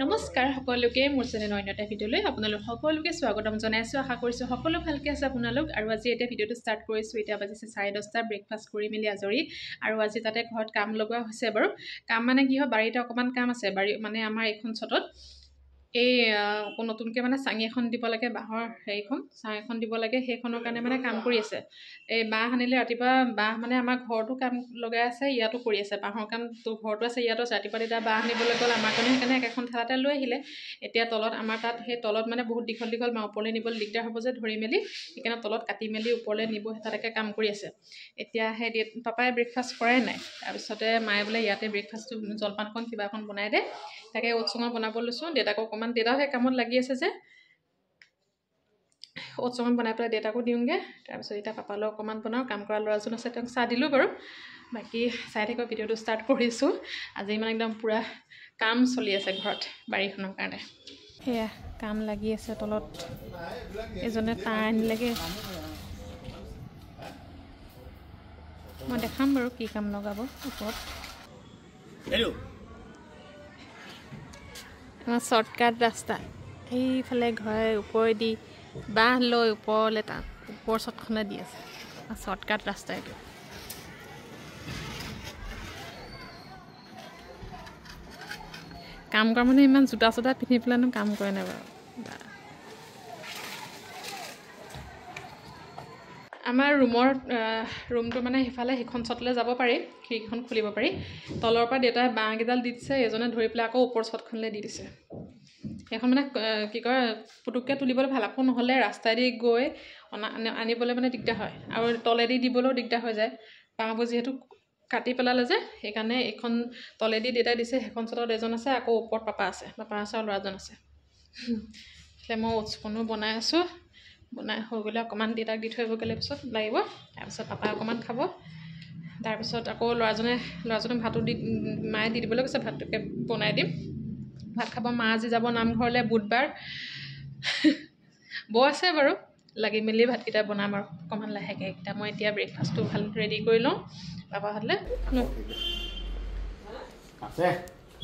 নমস্কাৰ সকলোকে মোৰ চেনেল অন্য এটা ভিডিঅ'লৈ আপোনালোক সকলোকে স্বাগতম জনাইছো। আশা কৰিছো সকলো ভালকে আছে আপোনালোক। আৰু আজি এটা ভিডিঅ'টো ষ্টাৰ্ট কৰিছো। এতিয়া বাজিছে 10:30 ব্ৰেকফাষ্ট কৰি মেলি আজৰি। আৰু আজি তাতে ঘৰত কাম লগোৱা হৈছে বাৰু। কাম মানে কি হয়, বাৰীতে অকমান কাম আছে। বাৰী মানে আমাৰ এইখন ছটত এই নতুনকে মানে চাঙি এখন দিব লাগে, বাঁহৰ হেৰিখন চাং এখন দিব লাগে, সেইখনৰ কাৰণে মানে কাম কৰি আছে। এই বাঁহ আনিলে ৰাতিপুৱা বাঁহ মানে আমাৰ ঘৰতো কাম লগাই আছে, ইয়াতো কৰি আছে। বাঁহৰ কাম তো ঘৰতো আছে, ইয়াতো আছে। ৰাতিপুৱা তেতিয়া বাঁহ আনিবলৈ গ'ল আমাৰ কাৰণে, সেইকাৰণে একেখন ঠাইতে লৈ আহিলে। এতিয়া তলত আমাৰ তাত সেই তলত মানে বহুত দীঘল বাঁহ ওপৰলৈ নিবলৈ দিগদাৰ হ'ব যে ধৰি মেলি, সেইকাৰণে তলত কাটি মেলি ওপৰলৈ নিব, তাতে কাম কৰি আছে। এতিয়া সেই পাপাই ব্ৰেকফাষ্ট কৰাই নাই। তাৰপিছতে মায়ে বোলে ইয়াতে ব্ৰেকফাষ্টটো জলপানখন কিবা এখন বনাই দে, তাকে ওটছ বনাব লৈছোঁ। দেউতাকো অকণমান, দেউতাও সেই কামত লাগি আছে যে, ওটছ বনাই পেলাই দেউতাকো দিওঁগৈ। তাৰপিছত এতিয়া পাপালৈ অকণমান বনাওঁ। কাম কৰা ল'ৰাজন আছে, তেওঁক চাহ দিলোঁ বাৰু। বাকী চাই থাকক, ভিডিঅ'টো ষ্টাৰ্ট কৰিছোঁ। আজি মানে একদম পূৰা কাম চলি আছে ঘৰত বাৰীখনৰ কাৰণে। সেয়া কাম লাগি আছে তলত। এজনে তাঁৰ আনিলেগৈ, মই দেখাম বাৰু কি কাম লগাব ওপৰত। আমাৰ শ্বৰ্টকাট ৰাস্তা এইফালে ঘৰে ওপৰেদি বাঁহ লৈ ওপৰলৈ তাত ওপৰ চটখনে দি আছে। শ্বৰ্টকাট ৰাস্তা এইটো। কাম কৰা মানে ইমান জোতা চোতা পিন্ধি পেলাইনো কাম কৰে নাই বাৰু। আমাৰ ৰুমটো মানে সিফালে সিখন চটলৈ যাব পাৰি, খিৰিকীখন খুলিব পাৰি। তলৰ পৰা দেউতাই বাঁহকেইডাল দি দিছে, এজনে ধৰি পেলাই আকৌ ওপৰ চটখনলৈ দি দিছে। সেইখন মানে কি কয়, পুটুককৈ তুলিবলৈ ভাল, আকৌ নহ'লে ৰাস্তাইদি গৈ আনিবলৈ মানে দিগদাৰ হয়। আৰু তলেদি দিবলৈও দিগদাৰ হৈ যায়, বাঁহবোৰ যিহেতু কাটি পেলালে যে, সেইকাৰণে এইখন তলেদি দেউতাই দিছে। সেইখন চটত এজন আছে, আকৌ ওপৰত পাপা আছে আৰু ল'ৰাজন আছে। সেইফালে মই ওটছখনো বনাই আছোঁ। বনাই হৈ গ'লে অকণমান দেউতাক দি থৈ গ'লে পিছত লাগিব। তাৰপিছত পাপাই অকণমান খাব। তাৰপিছত আকৌ ল'ৰাজনে ভাতো মায়ে দি দিবলৈ কৈছে, ভাতটোকে বনাই দিম, ভাত খাব। মা আজি যাব নামঘৰলৈ, বুধবাৰ। বৌ আছে বাৰু, লাগি মেলি ভাতকেইটা বনাম আৰু অকণমান লাহেকৈ। এইকেইটা মই এতিয়া ব্ৰেকফাষ্টটো ভাল ৰেডি কৰি লওঁ পাপাহঁতলৈ।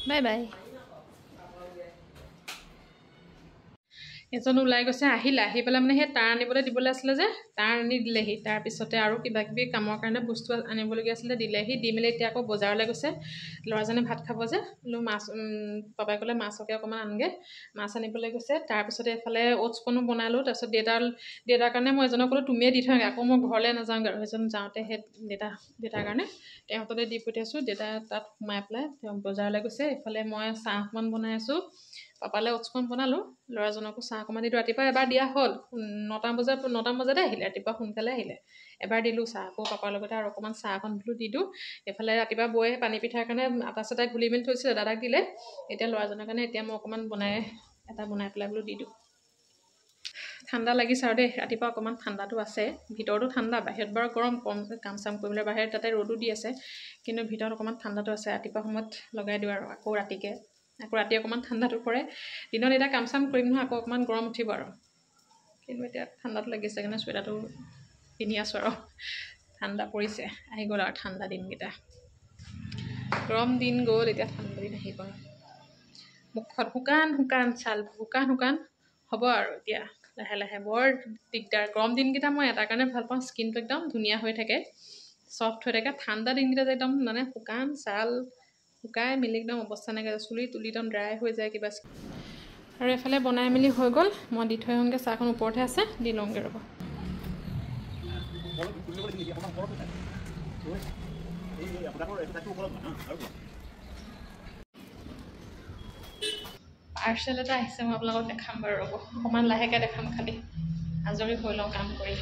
Bye bye. এজন ওলাই গৈছে, আহি পেলাই মানে সেই তাঁৰ আনিবলৈ দিবলৈ আছিলে যে, তাঁৰ আনি দিলেহি। তাৰপিছতে আৰু কিবা কিবি কামৰ কাৰণে বস্তু আনিবলগীয়া আছিলে, দিলেহি। দি মেলি এতিয়া আকৌ বজাৰলৈ গৈছে। ল'ৰাজনে ভাত খাব যে, মাছ পাপাই ক'লে মাছকে অকণমান আনগৈ, মাছ আনিবলৈ গৈছে। তাৰপিছতে এইফালে ওটছকণো বনালোঁ। তাৰপিছত দেউতাৰ কাৰণে মই এজনক ক'লোঁ তুমিয়ে দি থৈ, আকৌ মই ঘৰলৈ নাযাওঁগৈ আৰু। সেইজন যাওঁতে সেই দেউতাৰ কাৰণে তেওঁ হাততে দি পঠিয়াইছোঁ। দেউতা তাত সোমাই পেলাই তেওঁ বজাৰলৈ গৈছে। এইফালে মই চাহ অকণমান বনাই আছোঁ। পাপালৈ ওটছখন বনালোঁ, ল'ৰাজনকো চাহ অকণমান দিলোঁ। ৰাতিপুৱা এবাৰ দিয়া হ'ল, 9টা বজাতে আহিলে, ৰাতিপুৱা সোনকালে আহিলে। এবাৰ দিলোঁ চাহ, আকৌ পাপাৰ লগতে আৰু অকণমান চাহ অকণ বোলো দি দিওঁ। এইফালে ৰাতিপুৱা বৌয়ে পানী পিঠাৰ কাৰণে আটা চাটা গুলি মেলি থৈছিলে, দাদাক দিলে। এতিয়া ল'ৰাজনৰ কাৰণে এতিয়া মই অকণমান বনাই পেলাই বোলো দি দিওঁ। ঠাণ্ডা লাগিছে আৰু দেই, ৰাতিপুৱা অকণমান ঠাণ্ডাটো আছে। ভিতৰতো ঠাণ্ডা, বাহিৰত বাৰু গৰম, কম কাম চাম কৰিবলৈ বাহিৰত, তাতে ৰ'দো দি আছে। কিন্তু ভিতৰত অকণমান ঠাণ্ডাটো আছে। ৰাতিপুৱা সময়ত লগাই দিওঁ আৰু আকৌ ৰাতি অকণমান ঠাণ্ডাটো পৰে। দিনত এতিয়া কাম চাম কৰিম নহয়, আকৌ অকণমান গৰম উঠিব আৰু। কিন্তু এতিয়া ঠাণ্ডাটো লাগিছে, সেইকাৰণে চুৱেটাৰটো পিন্ধি আছোঁ আৰু। ঠাণ্ডা পৰিছে, আহি গ'ল আৰু ঠাণ্ডা দিনকেইটা। গৰম দিন গ'ল, এতিয়া ঠাণ্ডা দিন আহি গ'ল। মুখত শুকান ছাল, শুকান হ'ব আৰু এতিয়া লাহে লাহে। বৰ দিগদাৰ গৰম দিনকেইটা। মই এটা কাৰণে ভাল পাওঁ, স্কিনটো একদম ধুনীয়া হৈ থাকে, চফ্ট হৈ থাকে। ঠাণ্ডা দিনকেইটা যে একদম মানে শুকান ছাল, শুকাই মেলি একদম অৱস্থা নাইকিয়া, চুলি তুলি একদম ড্ৰাই হৈ যায় কিবা। আৰু এফালে বনাই মেলি হৈ গ'ল, মই দি থৈ আহোঁগৈ। চাহখন ওপৰতহে আছে, দি লওঁগৈ ৰ'ব। পাৰ্চেল এটা আহিছে, মই আপোনালোকক দেখাম বাৰু ৰ'ব। অকণমান লাহেকৈ দেখাম, খালি আজৰি হৈ লওঁ কাম কৰি।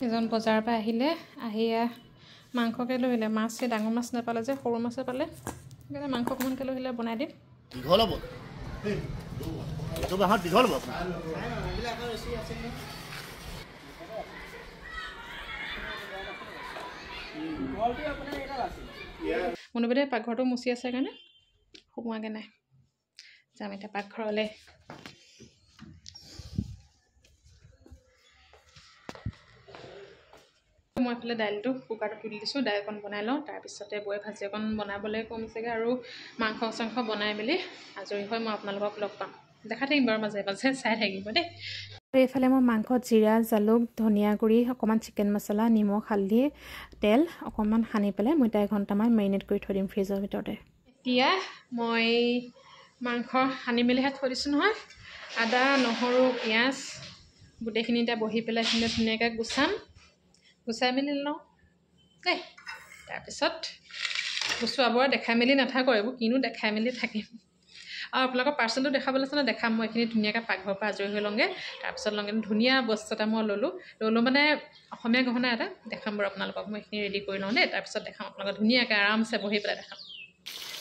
এজন বজাৰৰ পৰা আহিলে, আহি মাংসকে লৈ আহিলে। মাছে ডাঙৰ মাছ নাপালে যে, সৰু মাছে পালে, সেইকাৰণে মাংস অকণমানকৈ লৈ আহিলে, বনাই দিম। দীঘল হ'ব, দীঘল হ'ব। মনোবেদে পাকঘৰটো মুচি আছে কাৰণে সোমোৱাগৈ নাই। যাম এতিয়া পাকঘৰলৈ। মই এফালে দাইলটো কুকাৰটো তুলি দিছোঁ, দাইলকণ বনাই লওঁ, তাৰপিছতে বৈ ভাজি অকণ বনাবলৈ ক'ম চাগে, আৰু মাংস চাংস বনাই মেলি আজৰি হৈ মই আপোনালোকক লগ পাম। দেখা থাকিম বাৰু মাজে মাজে, চাই থাকিব দেই। এইফালে মই মাংসত জিৰা, জালুক, ধনিয়া গুড়ি, অকণমান চিকেন মছলা, নিমখ, হালধি, তেল অকণমান সানি পেলাই মই 1.5 ঘণ্টামান মেৰিনেট কৰি থৈ দিম ফ্ৰিজৰ ভিতৰতে। এতিয়া মই মাংস সানি মেলিহে থৈ দিছোঁ নহয়। আদা, নহৰু, পিঁয়াজ গোটেইখিনি এতিয়া বহি পেলাই ধুনীয়াকৈ গুচাই মেলি লওঁ দেই। তাৰপিছত গুচোৱাবোৰ দেখাই মেলি নাথাকোঁ, এইবোৰ কিনো দেখাই মেলি থাকিম। আৰু আপোনালোকৰ পাৰ্চেলটো দেখাবলৈ আছে ন, দেখাম। মই এইখিনি ধুনীয়াকৈ পাকঘৰৰ পৰা আজৰি হৈ লওঁগৈ, তাৰপিছত ধুনীয়া বস্তু এটা মই ল'লোঁ মানে অসমীয়া গহনা এটা দেখাম বাৰু আপোনালোকক। মই এইখিনি ৰেডি কৰি লওঁ দেই, তাৰপিছত দেখাম আপোনালোকক ধুনীয়াকৈ আৰামছে বহি পেলাই দেখাম।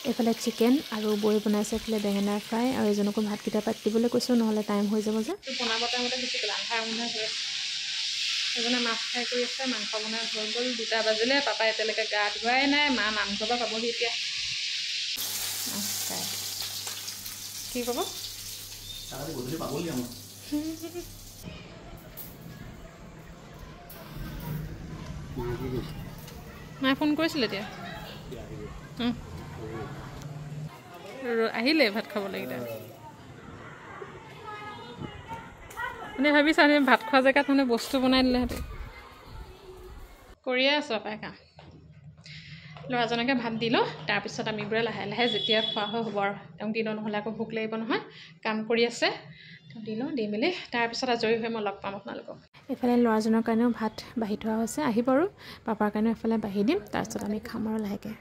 এইফালে চিকেন আৰু বৈ বনাইছে, এইফালে বেঙেনা ফ্ৰাই, আৰু এজনকো ভাতকেইটা পাতি দিবলৈ কৈছোঁ, নহ'লে টাইম হৈ যাব যে। বনাব টাইমতে বেছি আন্ধাৰ হৈ আছে। এজনে মাছ ফ্ৰাই কৰি আছে, মাংস বনাই হৈ গ'ল, 2টা বাজিলে। পাপাই এতিয়ালৈকে গা ধোৱাই নাই, মা নামঘৰৰ পৰা পাবহি এতিয়া। কি ক'ব? মায়ে ফোন কৰিছিলে এতিয়া আহিলে ভাত খাবলৈ এতিয়া। মানে ভাবিছা ভাত খোৱা জেগাত মানে বস্তু বনাই দিলেহেঁতেন। কৰিয়ে আছোঁ পাই কাম। ল'ৰাজনকে ভাত দি লওঁ, তাৰপিছত আমিবোৰে লাহে লাহে যেতিয়া খোৱা হয় হ'ব আৰু। তেওঁক দি লওঁ, নহ'লে আকৌ ভোক লাগিব নহয়, কাম কৰি আছে। তেওঁ দি লওঁ, দি মেলি তাৰপিছত আজৰি হৈ মই লগ পাম আপোনালোকক। এইফালে ল'ৰাজনৰ কাৰণেও ভাত বাঢ়ি থোৱা হৈছে, আহিব আৰু পাপাৰ কাৰণেও এফালে বাঢ়ি দিম, তাৰপিছত আমি খাম আৰু লাহেকৈ।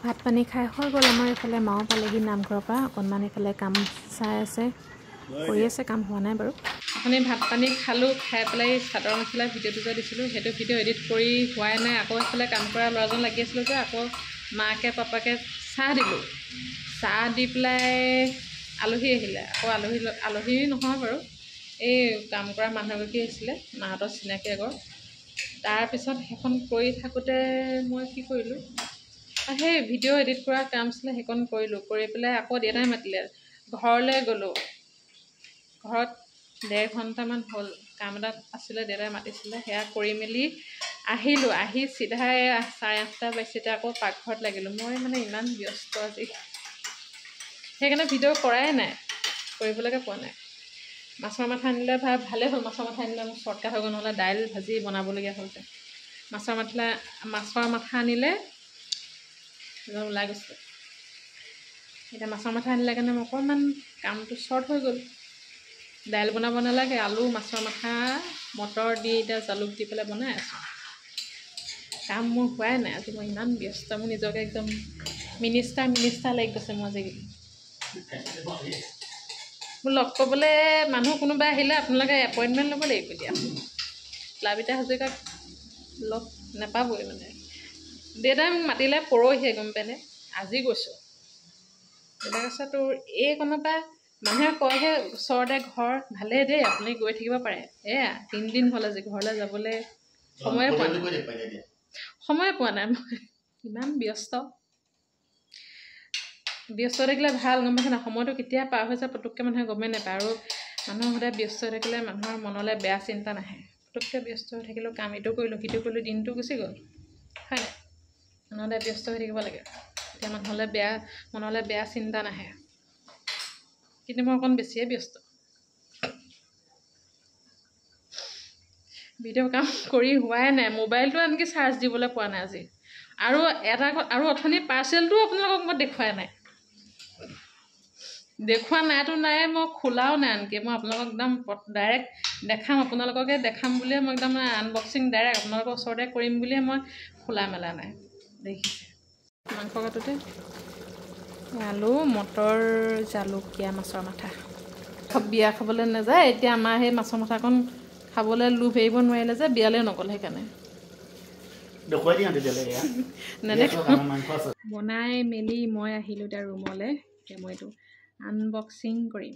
ভাত পানী খাই হৈ গ'ল আমাৰ। এইফালে মাও পালেহি নামঘৰৰ পৰা, অকণমান এইফালে কাম চাই আছে, কৰি আছে, কাম হোৱা নাই বাৰু। আপুনি ভাত পানী খালোঁ, খাই পেলাই চাদৰ মেখেলা ভিডিঅ'টো যে দিছিলোঁ, সেইটো ভিডিঅ' এডিট কৰি হোৱাই নাই। আকৌ এইফালে কাম কৰা ল'ৰাজন লাগি আছিলোঁ যে, আকৌ মাকে পাপাকে চাহ দিলোঁ। চাহ দি পেলাই আলহী আহিলে, আকৌ আলহী নহয় বাৰু, এই কাম কৰা মানুহ এগৰাকী আহিছিলে, মাহঁতৰ চিনাকি আগৰ। তাৰপিছত সেইখন কৰি থাকোঁতে মই কি কৰিলোঁ, সেই ভিডিঅ' এডিট কৰা কাম আছিলে, সেইখন কৰিলোঁ। কৰি পেলাই আকৌ দেউতাই মাতিলে, ঘৰলৈ গ'লোঁ। ঘৰত 1.5 ঘণ্টামান হ'ল, কাম এটা আছিলে, দেউতাই মাতিছিলে, সেয়া কৰি মেলি আহিলোঁ। আহি চিধাই 8:30 বাজিতে আকৌ পাকঘৰত লাগিলোঁ। মই মানে ইমান ব্যস্ত আজি, সেইকাৰণে ভিডিঅ' কৰাই নাই, কৰিবলৈকে পোৱা নাই। মাছৰ মাথা আনিলে ভালেই হ'ল, মাছৰ মাথা আনিলে মোৰ শ্বৰ্টকাট হৈ গ'ল, নহ'লে দাইল ভাজি বনাবলগীয়া হ'ল যে। মাছৰ মাথা আনিলে ওলাই গৈছে। এতিয়া মাছৰ মাথা আনিলে কাৰণে মোৰ অকণমান কামটো শ্বৰ্ট হৈ গ'ল। দাইল বনাব নালাগে, আলু, মাছৰ মাথা, মটৰ দি এতিয়া জালুক দি পেলাই বনাই আছোঁ। কাম মোৰ হোৱাই নাই আজি, মই ইমান ব্যস্ত, মোৰ নিজকে একদম মিনিষ্টাৰ লাগি গৈছে মোৰ আজি। মোৰ লগ কৰিবলৈ মানুহ কোনোবা আহিলে আপোনালোকে এপইণ্টমেণ্ট ল'ব লাগিব এতিয়া। প্লাবিতা হাজৰিকাক লগ নাপাবই মানে। দেউতাই মোক মাতিলে পৰহিয়ে, গম পাইনে, আজি গৈছোঁ। দেউতাই কৈছে তোৰ এইকণৰ পৰা মানুহে কয়হে ওচৰতে ঘৰ, ভালেই দেই, আপুনি গৈ থাকিব পাৰে। 3 দিন হ'ল আজি ঘৰলৈ যাবলৈ সময়ে পোৱা নাই। মই ইমান ব্যস্ত থাকিলে ভাল, গম পাইছে না। সময়টো কেতিয়া পাৰ হৈ যায় পটককৈ মানুহে গমেই নাপায়। আৰু মানুহ সদায় ব্যস্ত হৈ থাকিলে মানুহৰ মনলৈ বেয়া চিন্তা নাহে। পটককৈ ব্যস্ত হৈ থাকিলেও কাম এইটো কৰিলোঁ, সিটো কৰিলোঁ, দিনটো গুচি গ'ল, হয় নাই? সদায় ব্যস্ত হৈ থাকিব লাগে, তেতিয়া মনলৈ বেয়া চিন্তা নাহে। কিন্তু মই অকণ বেছিয়ে ব্যস্ত। ভিডিঅ' কাম কৰি হোৱাই নাই, মোবাইলটো আনকি চাৰ্জ দিবলৈ পোৱা নাই আজি। আৰু অথনি পাৰ্চেলটো আপোনালোকক মই দেখুওৱা নাইতো নাই, মই খোলাও নাই আনকি। মই আপোনালোকক একদম ডাইৰেক্ট দেখাম, আপোনালোককে দেখাম বুলিয়ে মই একদম আনবক্সিং ডাইৰেক্ট আপোনালোকৰ ওচৰতে কৰিম বুলিয়ে মই খোলা মেলা নাই। দেখিছে মাংস কাটোতে আলু, মটৰ, জালুকীয়া, মাছৰ মাথা। বিয়া খাবলৈ নাযায় এতিয়া, আমাৰ সেই মাছৰ মাথাকণ খাবলৈ লোভ এৰিব নোৱাৰিলে যে বিয়ালৈ নগ'ল, সেইকাৰণে বনাই মেলি মই আহিলোঁ এতিয়া ৰুমলৈ। এতিয়া মই এইটো আনবক্সিং কৰিম।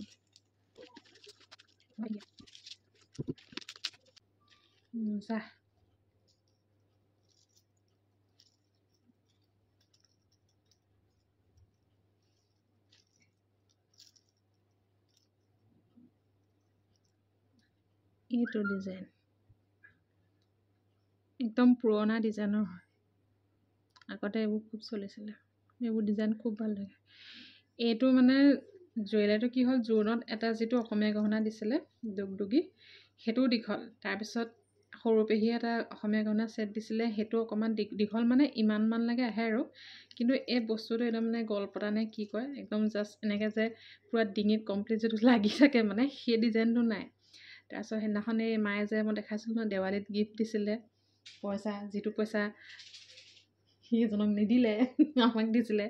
এইটো ডিজাইন একদম পুৰণা ডিজাইনৰ হয় আগতে এইবোৰ খুব চলিছিলে এইবোৰ ডিজাইন খুব ভাল লাগে এইটো মানে জুৱেলাৰীটো কি হ'ল জোৰোণত এটা যিটো অসমীয়া গহনা দিছিলে দুগদুগী সেইটোও দীঘল তাৰপিছত সৰু পেহীয়ে এটা অসমীয়া গহনা ছেট দিছিলে সেইটো অকণমান দীঘল মানে ইমানমান লাগে আহে আৰু কিন্তু এই বস্তুটো একদম মানে গলপতা নে কি কয় একদম জাষ্ট এনেকৈ যে পূৰা ডিঙিত কমপ্লিট যিটো লাগি থাকে মানে সেই ডিজাইনটো নাই তাৰপিছত সেইদিনাখন এই মায়ে যে মই দেখাইছিলোঁ ন দেৱালীত গিফ্ট দিছিলে পইচা যিটো পইচা সি এজনক নিদিলে আমাক দিছিলে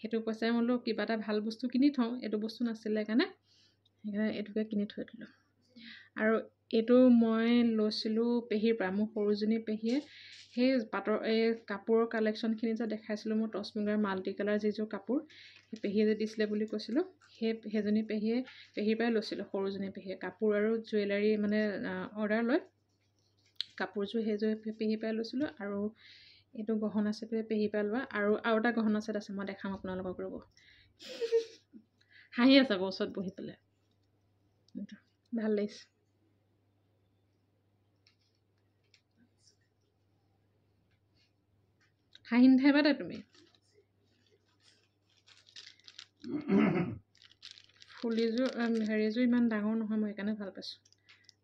সেইটো পইচাই মই বোলো কিবা এটা ভাল বস্তু কিনি থওঁ এইটো বস্তু নাছিলে কাৰণে সেইকাৰণে এইটোকে কিনি থৈ দিলোঁ আৰু এইটো মই লৈছিলোঁ পেহীৰ পৰা মোৰ সৰুজনী পেহীয়ে সেই পাটৰ এই কাপোৰৰ কালেকশ্যনখিনি যে দেখাইছিলোঁ মোৰ টচ মুগাৰ মাল্টি কালাৰ যিযোৰ কাপোৰ সেই পেহীয়ে যে দিছিলে বুলি কৈছিলোঁ সেইজনী পেহীৰ পৰাই লৈছিলোঁ সৰুজনী পেহীয়ে কাপোৰ আৰু জুৱেলাৰী মানে অৰ্ডাৰ লৈ কাপোৰযোৰ সেইযোৰ পেহীৰ পৰাই লৈছিলোঁ আৰু এইটো গহনা ছেট পেহীৰ পৰা লোৱা আৰু এটা গহনা ছেট আছে মই দেখাম আপোনালোকক ৰ'ব হাঁহি আছে আকৌ ওচৰত বহি পেলাই ভাল লাগিছে হাঁহি নাথাকিবা দে তুমি ফুলিযোৰ হেৰিযোৰ ইমান ডাঙৰ নহয় মই সেইকাৰণে ভাল পাইছোঁ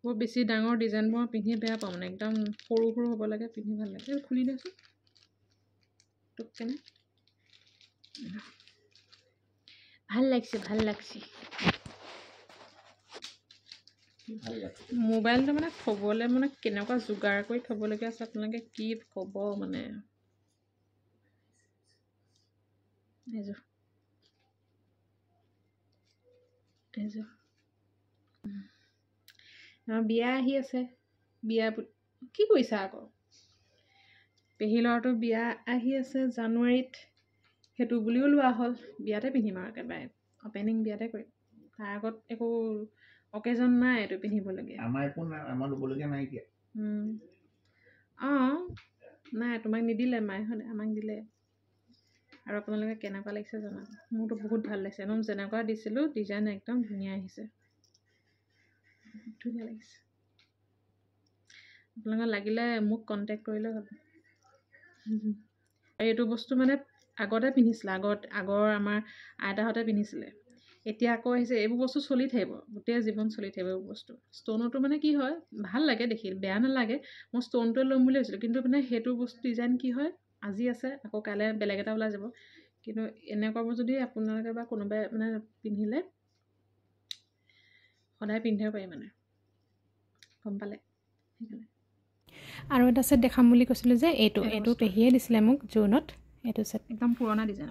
বৰ বেছি ডাঙৰ ডিজাইনবোৰ পিন্ধি বেয়া পাওঁ মানে একদম সৰু সৰু হ'ব লাগে পিন্ধি ভাল লাগে খুলি দিয়াচোন তোক কেনে ভাল লাগছে মোবাইলটো মানে থ'বলৈ মানে কেনেকুৱা যোগাৰ কৰি থ'বলগীয়া আছে আপোনালোকে কি ক'ব মানে এইযোৰ বিয়া আহি আছে বিয়া কি কৰিছা আকৌ পেহী ল'ৰাটোৰ বিয়া আহি আছে জানুৱাৰীত সেইটো বুলিও লোৱা হ'ল বিয়াতে পিন্ধিম আৰু একেবাৰে অপেনিং বিয়াতে কৰিম তাৰ আগত একো অকেজন নাই এইটো পিন্ধিবলগীয়া আমাৰ ল'বলগীয়া নাইকিয়া অঁ নাই তোমাক নিদিলে মায়েহঁতে আমাক দিলে আৰু আপোনালোকে কেনেকুৱা লাগিছে জনাব মোৰতো বহুত ভাল লাগিছে একদম যেনেকুৱা দিছিলোঁ ডিজাইন একদম ধুনীয়া আহিছে ধুনীয়া লাগিছে আপোনালোকে লাগিলে মোক কণ্টেক্ট কৰিলে হ'ব আৰু এইটো বস্তু মানে আগতে পিন্ধিছিলে আগৰ আমাৰ আইতাহঁতে পিন্ধিছিলে এতিয়া আকৌ আহিছে এইবোৰ বস্তু চলি থাকিব গোটেই জীৱন চলি থাকিব এইবোৰ বস্তু ষ্ট'নতো মানে কি হয় ভাল লাগে দেখি বেয়া নালাগে মই ষ্ট'নটোৱে ল'ম বুলি ভাবিছিলোঁ কিন্তু মানে সেইটো বস্তু ডিজাইন কি হয় আজি আছে আকৌ কাইলৈ বেলেগ এটা ওলাই যাব কিন্তু এনেকুৱাবোৰ যদি আপোনালোকে বা কোনোবাই মানে পিন্ধিলে সদায় পিন্ধিব পাৰি মানে গম পালে সেইকাৰণে আৰু এটা ছেট দেখাম বুলি কৈছিলোঁ যে এইটো পেহীয়ে দিছিলে মোক জোৰোণত এইটো ছেট একদম পুৰণা ডিজাইন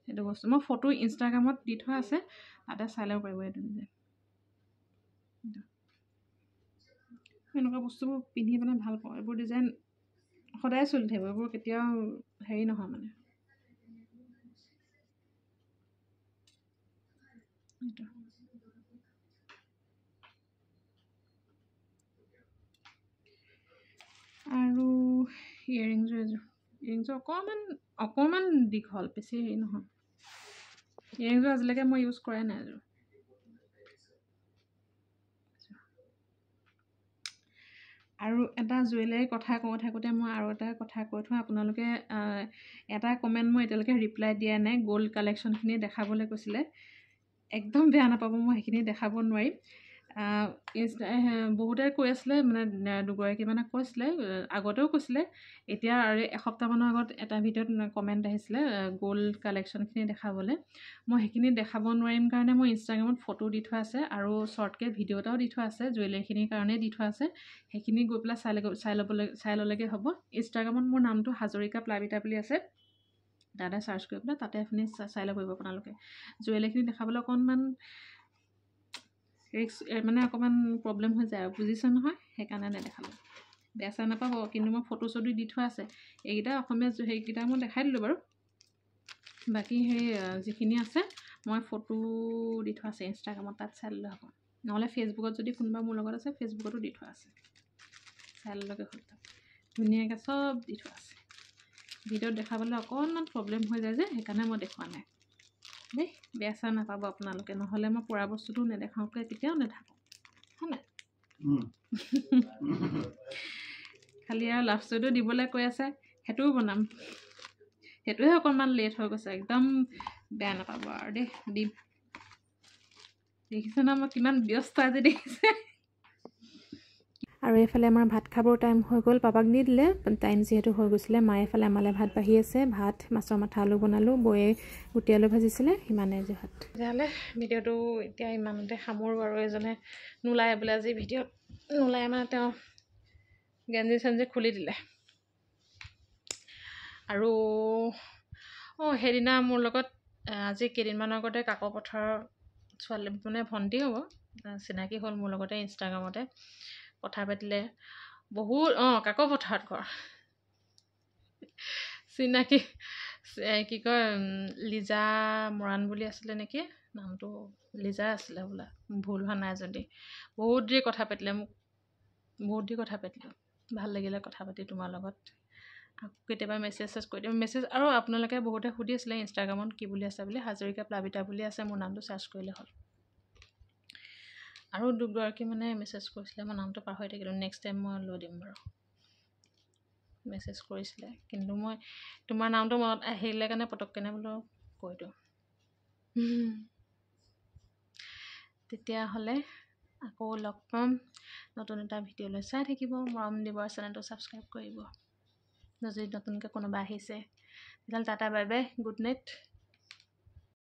এইটো বস্তু মই ফটো ইনষ্টাগ্ৰামত দি থোৱা আছে তাতে চাই ল'ব পাৰিব এইটো ডিজাইন এনেকুৱা বস্তুবোৰ পিন্ধি মানে ভাল পাওঁ এইবোৰ ডিজাইন সদায় চলি থাকিব এইবোৰ কেতিয়াও হেৰি নহয় মানে আৰু ইয়েৰিংযোৰ অকণমান দীঘল বেছি হেৰি নহয় ইয়েৰিংযোৰ আজিলৈকে মই ইউজ কৰাই নাই এযোৰ আৰু এটা জুৱেলাৰী কথা কৈ থাকোঁতে মই আৰু এটা কথা কৈ থওঁ আপোনালোকে এটা কমেণ্ট মই এতিয়ালৈকে ৰিপ্লাই দিয়া নাই গ'ল্ড কালেকশ্যনখিনি দেখাবলৈ কৈছিলে একদম বেয়া নাপাব মই সেইখিনি দেখাব নোৱাৰিম বহুতে কৈ আছিলে মানে দুগৰাকীমানে কৈছিলে আগতেও কৈছিলে এতিয়া আৰু এসপ্তাহমানৰ আগত এটা ভিডিঅ'ত কমেণ্ট আহিছিলে গ'ল্ড কালেকশ্যনখিনি দেখাবলৈ মই সেইখিনি দেখাব নোৱাৰিম কাৰণে মই ইনষ্টাগ্ৰামত ফটো দি থোৱা আছে আৰু শ্বৰ্টকৈ ভিডিঅ' এটাও দি থোৱা আছে জুৱেলাৰীখিনিৰ কাৰণেই দি থোৱা আছে সেইখিনি গৈ পেলাই চাই ল'লেগৈ হ'ব ইনষ্টাগ্ৰামত মোৰ নামটো হাজৰিকা প্লাবিতা বুলি আছে তাতে চাৰ্চ কৰি পেলাই তাতে আপুনি চাই ল'ব পাৰিব আপোনালোকে জুৱেলাৰীখিনি দেখাবলৈ অকণমান ৰিক্স মানে অকণমান প্ৰব্লেম হৈ যায় আৰু বুজিছে নহয় সেইকাৰণে নেদেখালোঁ বেয়া চেয়া নাপাব কিন্তু মই ফটো চটো দি থোৱা আছে এইকেইটা অসমীয়া সেইকেইটা মই দেখাই দিলোঁ বাৰু বাকী সেই যিখিনি আছে মই ফটো দি থোৱা আছে ইনষ্টাগ্ৰামত তাত চাই ল'লে হ'ব নহ'লে ফেচবুকত যদি কোনোবা মোৰ লগত আছে ফেচবুকতো দি থোৱা আছে চাই ল'লেগৈ হ'ল তাত ধুনীয়াকৈ চব দি থোৱা আছে ভিডিঅ'ত দেখাবলৈ অকণমান প্ৰব্লেম হৈ যায় যে সেইকাৰণে মই দেখুওৱা নাই দেই বেয়া চেয়া নাপাব আপোনালোকে নহ'লে মই পৰা বস্তুটো নেদেখাওঁকৈ কেতিয়াও নাথাকোঁ হয় নাই খালি আৰু লাভ ষ্টৰিটো দিবলৈ কৈ আছে, সেইটোও বনাম। সেইটোহে অকণমান লেট হৈ গৈছে, একদম বেয়া নাপাব আৰু দেই। দিম, দেখিছে ন মই কিমান ব্যস্ত আজি, দেখিছে। আৰু এইফালে আমাৰ ভাত খাবৰ টাইম হৈ গ'ল, পাপাক দি দিলে টাইম যিহেতু হৈ গৈছিলে। মায়ে এইফালে আমালৈ ভাত বাঢ়ি আছে, ভাত মাছৰ মাথা আলু বনালোঁ, বৌয়ে গুটি আলু ভাজিছিলে, সিমানে আজি ভাত। তেতিয়াহ'লে ভিডিঅ'টো এতিয়া ইমানতে সামৰোঁ আৰু। এজনে নোলায় বোলে আজি ভিডিঅ'ত, নোলায় মানে তেওঁ গেঞ্জি চেঞ্জি খুলি দিলে। আৰু সেইদিনা মোৰ লগত আজি কেইদিনমানৰ আগতে কাকপথাৰৰ ছোৱালী মানে ভণ্টি হ'ব, চিনাকি হ'ল মোৰ লগতে ইনষ্টাগ্ৰামতে কথা পাতিলে বহুত। কাকপথাৰত ঘৰ, চিনাকি কি কয় লিজা মৰাণ বুলি আছিলে নেকি নামটো, লিজা আছিলে বোলা, ভুল হোৱা নাই যদি। বহুত দেৰি কথা পাতিলে, মোক বহুত দেৰি কথা পাতিলোঁ, ভাল লাগিলে কথা পাতি তোমাৰ লগত। কেতিয়াবা মেছেজ কৰি দিম, মেছেজ। আৰু আপোনালোকে বহুতে সুধি আছিলে ইনষ্টাগ্ৰামত কি বুলি আছে বুলি, হাজৰিকা প্লাবিতা বুলি আছে মোৰ নামটো, চাৰ্চ কৰিলে হ'ল। আৰু দুগৰাকী মানে মেছেজ কৰিছিলে, মই নামটো পাহৰি থাকিলোঁ, নেক্সট টাইম মই লৈ দিম বাৰু। মেছেজ কৰিছিলে, কিন্তু মই তোমাৰ নামটো মনত আহিলে কাৰণে পটককেনে বোলো কৈ দিওঁ। তেতিয়াহ'লে আকৌ লগ পাম নতুন এটা ভিডিঅ'লৈ। চাই থাকিব, মৰম দিব, চেনেলটো ছাবস্ক্ৰাইব কৰিব। যদি নতুনকৈ কোনোবা আহিছে তেতিয়াহ'লে tata bye bye, good night.